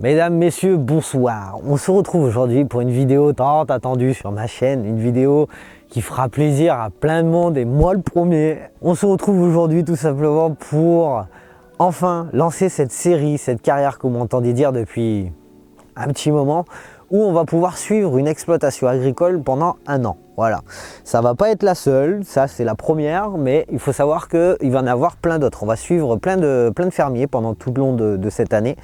Mesdames, messieurs, bonsoir. On se retrouve aujourd'hui pour une vidéo tant attendue sur ma chaîne, une vidéo qui fera plaisir à plein de monde et moi le premier. On se retrouve aujourd'hui tout simplement pour enfin lancer cette série, cette carrière que vous m'entendez dire depuis un petit moment, où on va pouvoir suivre une exploitation agricole pendant un an. Voilà, ça va pas être la seule, ça c'est la première, mais il faut savoir qu'il va y en avoir plein d'autres. On va suivre plein de fermiers pendant tout le long de cette année.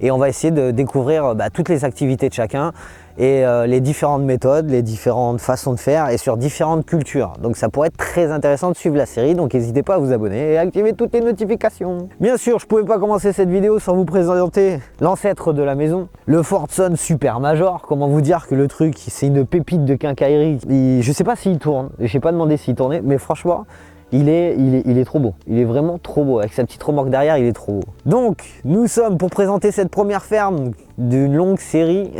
Et on va essayer de découvrir toutes les activités de chacun et les différentes méthodes, les différentes façons de faire et sur différentes cultures. Donc ça pourrait être très intéressant de suivre la série, donc n'hésitez pas à vous abonner et à activer toutes les notifications. Bien sûr, je ne pouvais pas commencer cette vidéo sans vous présenter l'ancêtre de la maison, le Fordson Super Major. Comment vous dire que le truc, c'est une pépite de quincaillerie. Je ne sais pas s'il tourne, je n'ai pas demandé s'il tournait, mais franchement, il est trop beau, il est vraiment trop beau, avec sa petite remorque derrière, il est trop beau. Donc, nous sommes pour présenter cette première ferme d'une longue série.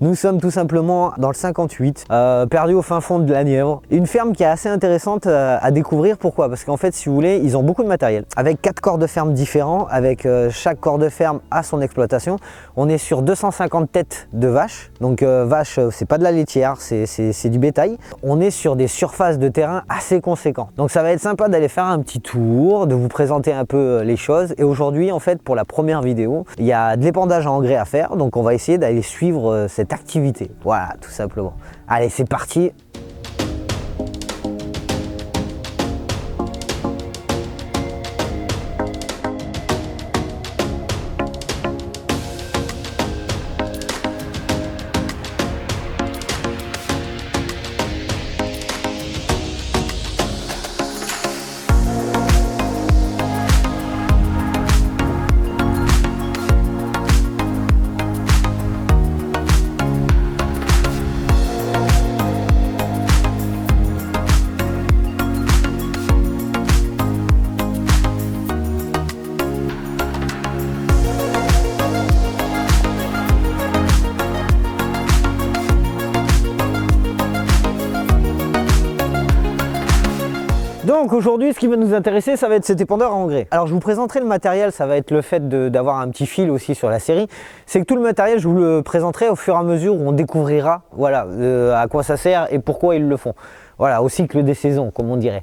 Nous sommes tout simplement dans le 58, perdu au fin fond de la Nièvre. Une ferme qui est assez intéressante à découvrir. Pourquoi? Parce qu'en fait, si vous voulez, ils ont beaucoup de matériel. Avec 4 corps de ferme différents, avec chaque corps de ferme à son exploitation. On est sur 250 têtes de vaches. Donc vaches, c'est pas de la laitière, c'est du bétail. On est sur des surfaces de terrain assez conséquentes. Donc ça va être sympa d'aller faire un petit tour, de vous présenter un peu les choses. Et aujourd'hui, en fait, pour la première vidéo, il y a de l'épandage à engrais à faire. Donc on va essayer d'aller suivre cette activité, voilà, tout simplement. Allez, c'est parti. Donc aujourd'hui, ce qui va nous intéresser, ça va être cet épandeur à engrais. Alors je vous présenterai le matériel, ça va être le fait d'avoir un petit fil aussi sur la série. C'est que tout le matériel, je vous le présenterai au fur et à mesure où on découvrira voilà, à quoi ça sert et pourquoi ils le font. Voilà, au cycle des saisons, comme on dirait.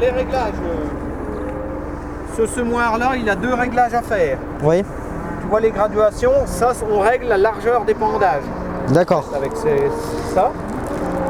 Les réglages, ce semoir là il a 2 réglages à faire. Oui. Tu vois les graduations, ça on règle la largeur d'épandage. D'accord. Avec ça.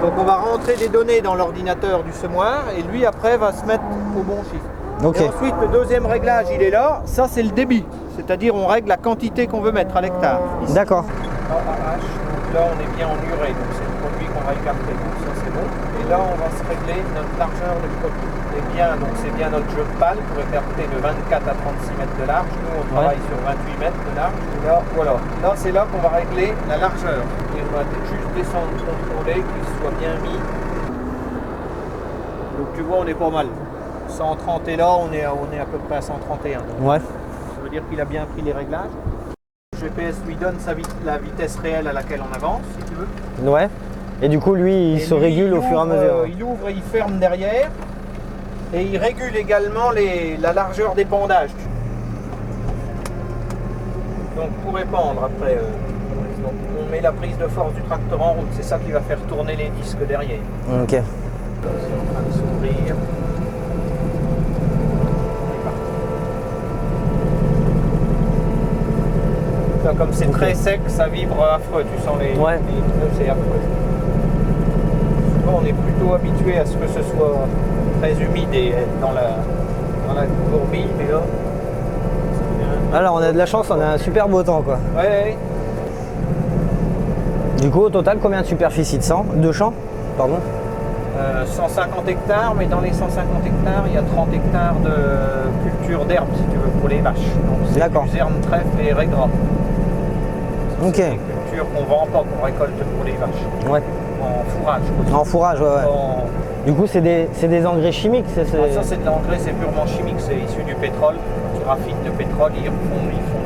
Donc on va rentrer des données dans l'ordinateur du semoir et lui après va se mettre au bon chiffre. Ok. Et ensuite le deuxième réglage il est là, ça c'est le débit. C'est-à-dire on règle la quantité qu'on veut mettre à l'hectare. D'accord. AAH, donc là on est bien en urée, donc c'est le produit qu'on va écarter, donc ça c'est bon. Et là on va se régler notre largeur de produit. Et bien, donc c'est bien notre jeu de pale pour écarter de 24 à 36 mètres de large. Nous on travaille sur 28 mètres de large. Et là, voilà. Là c'est là qu'on va régler la largeur. Et on va juste descendre, contrôler qu'il soit bien mis. Donc tu vois on est pas mal. 130 et là, on est à peu près à 131. Donc, Ouais. ça veut dire qu'il a bien pris les réglages. Le GPS lui donne la vitesse réelle à laquelle on avance, si tu veux. Ouais. Et du coup, lui, il Et se lui, régule au fur et à mesure. Il ouvre et il ferme derrière. Et il régule également la largeur des pendages. Donc pour épandre, après, donc on met la prise de force du tracteur en route. C'est ça qui va faire tourner les disques derrière. Ok. C'est en train de s'ouvrir. Là, comme c'est très sec, ça vibre affreux. Tu sens les pneus, c'est affreux. Souvent, on est plutôt habitué à ce que ce soit très humide et dans la courbille, mais là. Alors, on a de la chance, on a un super beau temps, quoi. Ouais. Du coup, au total, combien de superficie de champs? Pardon. 150 hectares, mais dans les 150 hectares, il y a 30 hectares de culture d'herbe, si tu veux, pour les vaches. Donc c'est du zerne, trèfle et régras. Ok. C'est des cultures qu'on vend pas, qu'on récolte pour les vaches. Ouais. En fourrage. En fourrage, ouais. Du coup, c'est des engrais chimiques, Ça, c'est de l'engrais, c'est purement chimique, c'est issu du pétrole. Tu raffines le pétrole, ils font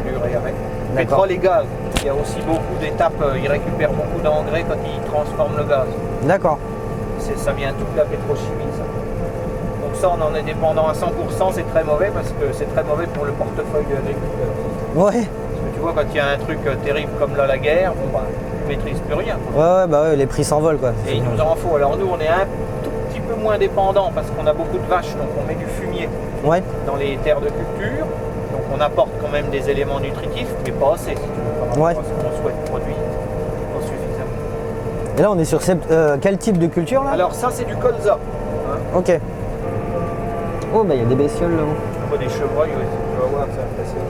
l'urée avec. Pétrole et gaz. Il y a aussi beaucoup d'étapes, ils récupèrent beaucoup d'engrais quand ils transforment le gaz. D'accord. Ça vient tout de la pétrochimie, ça. Donc ça, on en est dépendant à 100%, c'est très mauvais parce que c'est très mauvais pour le portefeuille de l'agriculteur. Ouais. Parce que tu vois, quand il y a un truc terrible comme là, la guerre, bon, bah, tu ne maîtrises plus rien. Ouais, bah ouais, les prix s'envolent, quoi. Et il nous en faut. Alors nous, on est un tout petit peu moins dépendant parce qu'on a beaucoup de vaches, donc on met du fumier dans les terres de culture. Donc on apporte quand même des éléments nutritifs, mais pas assez, si tu veux, par rapport à ce qu'on souhaite produire. Pas suffisamment. Et là, on est sur quel type de culture, là? Alors ça, c'est du colza. Hein. Ok. Oh, bah il y a des bestioles, là. Des chevreuils, oui. Tu vas voir, c'est impressionnant.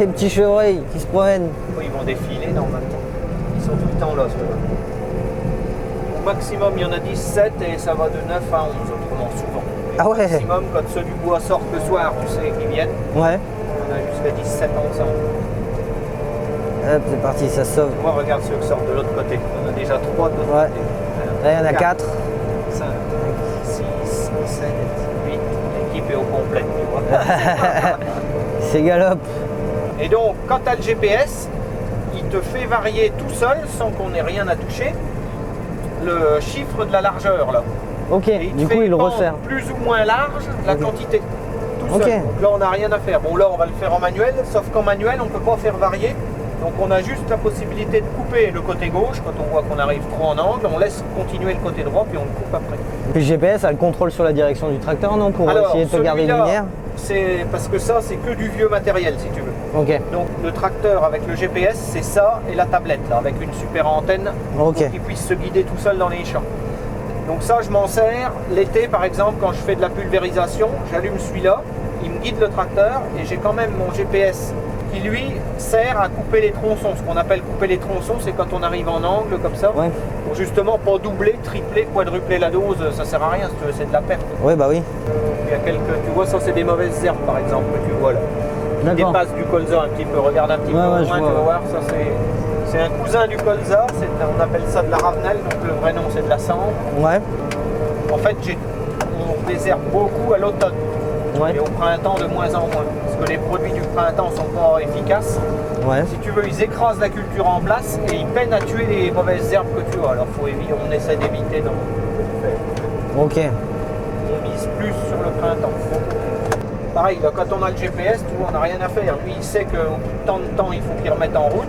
Les petits chevreuils qui se promènent. Oui, ils vont défiler normalement. Ils sont tout le temps là, ceux-là. Au maximum, il y en a 17 et ça va de 9 à 11, autrement souvent. Et ah au ouais. maximum, quand ceux du bois sortent le soir, tu sais, qu'ils viennent. Ouais. On a jusqu'à 17 ensemble. Hop, c'est parti, ça se sauve. Moi, regarde ceux qui sortent de l'autre côté. On a déjà 3 de l'autre côté. Là, il y en a 4. 5, 6, 7, 8. L'équipe est au complet, tu vois. C'est galop. Et donc, quand tu as le GPS, il te fait varier tout seul, sans qu'on ait rien à toucher, le chiffre de la largeur, là. Ok, du coup, il resserre. Plus ou moins large, la quantité. Tout seul. Donc là, on n'a rien à faire. Bon, là, on va le faire en manuel, sauf qu'en manuel, on ne peut pas faire varier. Donc on a juste la possibilité de couper le côté gauche quand on voit qu'on arrive trop en angle, on laisse continuer le côté droit puis on le coupe après. Puis le GPS a le contrôle sur la direction du tracteur, non? Pour essayer de te garder lumière? C'est parce que ça c'est que du vieux matériel si tu veux. Ok. Donc le tracteur avec le GPS c'est ça et la tablette là, avec une super antenne pour qu'il puisse se guider tout seul dans les champs. Donc ça je m'en sers l'été par exemple quand je fais de la pulvérisation, j'allume celui-là, il me guide le tracteur et j'ai quand même mon GPS qui lui sert à couper les tronçons. Ce qu'on appelle couper les tronçons, c'est quand on arrive en angle comme ça, pour justement pas doubler, tripler, quadrupler la dose, ça sert à rien si tu veux, c'est de la perte. Oui, bah oui. Il y a quelques, tu vois, ça c'est des mauvaises herbes par exemple que tu vois là. Qui dépassent du colza un petit peu, regarde un petit peu au loin, tu vas voir, ça c'est un cousin du colza, on appelle ça de la ravenelle, donc le vrai nom c'est de la cendre. Ouais. En fait, on désherbe beaucoup à l'automne. Et au printemps de moins en moins, parce que les produits du printemps sont pas efficaces. Si tu veux, ils écrasent la culture en place et ils peinent à tuer les mauvaises herbes que tu as. Alors on essaie d'éviter dans Ok. On mise plus sur le printemps. Pareil, là, quand on a le GPS, tu vois, on n'a rien à faire. Lui, il sait qu'au bout de tant de temps, il faut qu'il remette en route.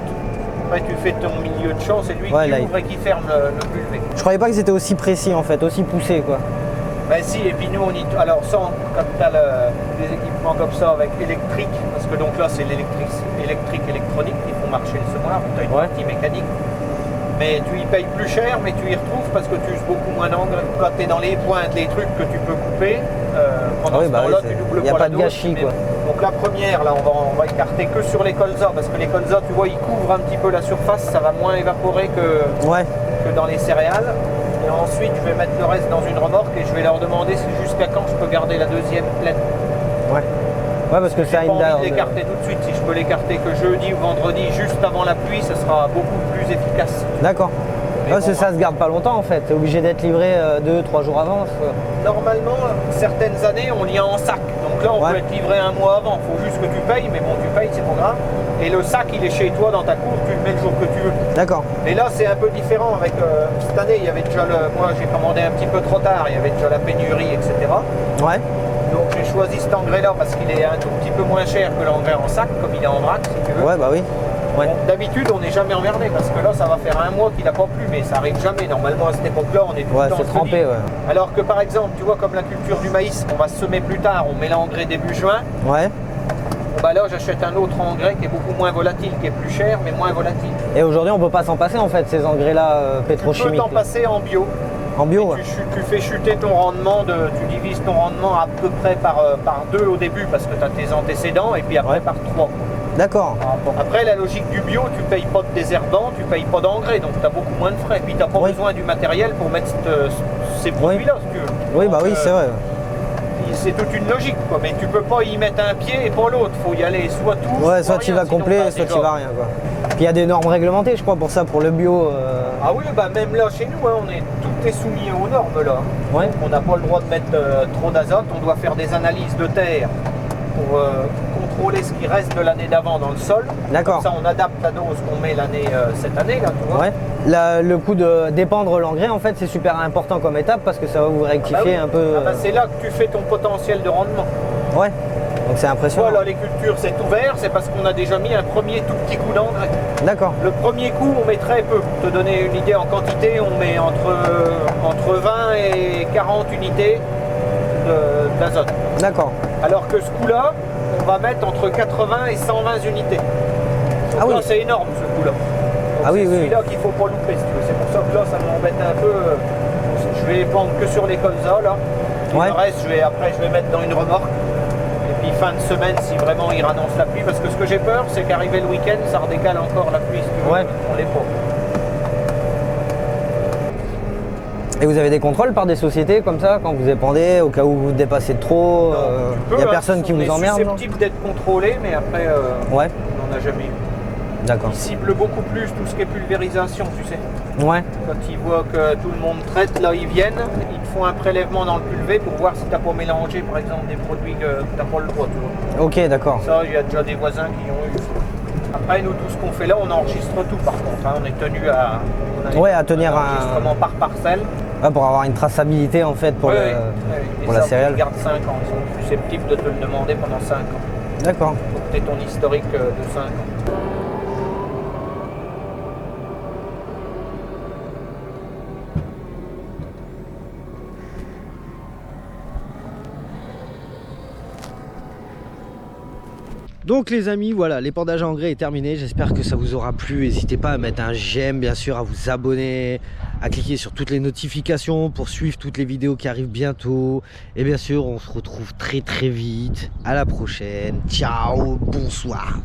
Après, tu fais ton milieu de champ, c'est lui qui ouvre et qui ferme le bulvé. Je croyais pas que c'était aussi précis en fait, aussi poussé quoi. Ben si, et puis nous on y... Alors ça, quand tu as des équipements comme ça avec électrique, parce que donc là c'est l'électrique électronique qui font marcher le semoir, tu as une partie mécanique, mais tu y payes plus cher, mais tu y retrouves parce que tu uses beaucoup moins d'angles. Quand tu es dans les pointes, les trucs que tu peux couper, pendant ce temps-là, tu doubles pas la dose. Il n'y a pas de gâchis quoi. Donc la première, là on va écarter que sur les colzas, parce que les colzas, tu vois, ils couvrent un petit peu la surface, ça va moins évaporer que dans les céréales. Et ensuite, je vais mettre le reste dans une remorque et je vais leur demander jusqu'à quand je peux garder la deuxième pleine. Ouais, parce que ça a une date. Je vais l'écarter tout de suite. Si je peux l'écarter que jeudi ou vendredi, juste avant la pluie, ça sera beaucoup plus efficace. D'accord. Mais Parce que bon, ça se garde pas longtemps en fait, t'es obligé d'être livré 2-3 jours avant. normalement, certaines années, on lit en sac. Donc là, on peut être livré un mois avant. Il faut juste que tu payes, mais bon, tu payes, c'est pas grave. Et le sac, il est chez toi dans ta cour, tu le mets le jour que tu veux. D'accord. Et là, c'est un peu différent. Avec cette année, il y avait déjà moi, j'ai commandé un petit peu trop tard. Il y avait déjà la pénurie, etc. Ouais. Donc j'ai choisi cet engrais-là parce qu'il est un tout petit peu moins cher que l'engrais en sac, comme il est en vrac, si tu veux. Ouais, bah oui. Ouais. D'habitude, on n'est jamais emmerdé parce que là, ça va faire un mois qu'il n'a pas plu, mais ça arrive jamais. Normalement, à cette époque-là, on est tout le temps c'est trempé, ouais. Alors que par exemple, tu vois, comme la culture du maïs, on va semer plus tard, on met l'engrais début juin. Ouais. Bah là, j'achète un autre engrais qui est beaucoup moins volatile, qui est plus cher, mais moins volatile. Et aujourd'hui, on peut pas s'en passer en fait, ces engrais-là pétrochimiques. Tu peux t'en passer en bio. En bio, ouais. Tu fais chuter ton rendement, tu divises ton rendement à peu près par 2 au début parce que tu as tes antécédents et puis après par 3. D'accord. Après, la logique du bio, tu payes pas de désherbant, tu payes pas d'engrais, donc tu as beaucoup moins de frais. Et puis tu n'as pas besoin du matériel pour mettre ces produits-là, si tu veux. Oui, bah oui, c'est vrai. C'est toute une logique, quoi. Mais tu peux pas y mettre un pied et pas l'autre. Il faut y aller soit tout. Ouais, soit tu vas complet, soit tu vas rien, quoi. Puis il y a des normes réglementées, je crois, pour ça, pour le bio. Ah oui, bah même là, chez nous, hein, tout est soumis aux normes, là. Ouais. On n'a pas le droit de mettre trop d'azote. On doit faire des analyses de terre pour contrôler ce qui reste de l'année d'avant dans le sol. D'accord. Comme ça, on adapte la dose qu'on met cette année, là, tu vois. Ouais. Le coup de dépendre l'engrais, en fait, c'est super important comme étape parce que ça va vous rectifier un peu. C'est là que tu fais ton potentiel de rendement. Ouais. Donc c'est impressionnant. Voilà, les cultures, c'est ouvert, c'est parce qu'on a déjà mis un premier tout petit coup d'engrais. D'accord. Le premier coup, on met très peu. Pour te donner une idée en quantité, on met entre 20 et 40 unités d'azote. D'accord. Alors que ce coup-là, on va mettre entre 80 et 120 unités. Donc ah oui. C'est énorme ce coup-là. Ah oui, oui. C'est celui-là qu'il ne faut pas louper, si tu veux. C'est pour ça que là, ça m'embête un peu. Je vais les pendre que sur les colzas, là. Et le reste, je vais mettre dans une remorque. Et puis fin de semaine, si vraiment il rannonce la pluie, parce que ce que j'ai peur, c'est qu'arrivé le week-end, ça redécale encore la pluie, si tu veux. On les pas. Et vous avez des contrôles par des sociétés comme ça, quand vous épandez, au cas où vous dépassez de trop, il n'y a personne qui vous emmerde? C'est susceptible d'être contrôlé, mais après, on n'en a jamais eu. D'accord. Ils ciblent beaucoup plus tout ce qui est pulvérisation, tu sais. Ouais. Quand ils voient que tout le monde traite, là ils viennent, ils te font un prélèvement dans le pulvé pour voir si tu n'as pas mélangé par exemple des produits que tu n'as pas le droit. Tu vois. Ok, d'accord. Ça, il y a déjà des voisins qui ont eu. Après, nous, tout ce qu'on fait là, on enregistre tout par contre. Hein. On est tenu à tenir un enregistrement par parcelle. Ouais, pour avoir une traçabilité en fait pour, pour la céréale. Ils gardent 5 ans, ils sont susceptibles de te le demander pendant 5 ans. D'accord. Pour que tu aies ton historique de 5 ans. Donc les amis, voilà, l'épandage à engrais est terminé. J'espère que ça vous aura plu. N'hésitez pas à mettre un j'aime, bien sûr, à vous abonner, à cliquer sur toutes les notifications pour suivre toutes les vidéos qui arrivent bientôt. Et bien sûr, on se retrouve très vite. À la prochaine. Ciao, bonsoir.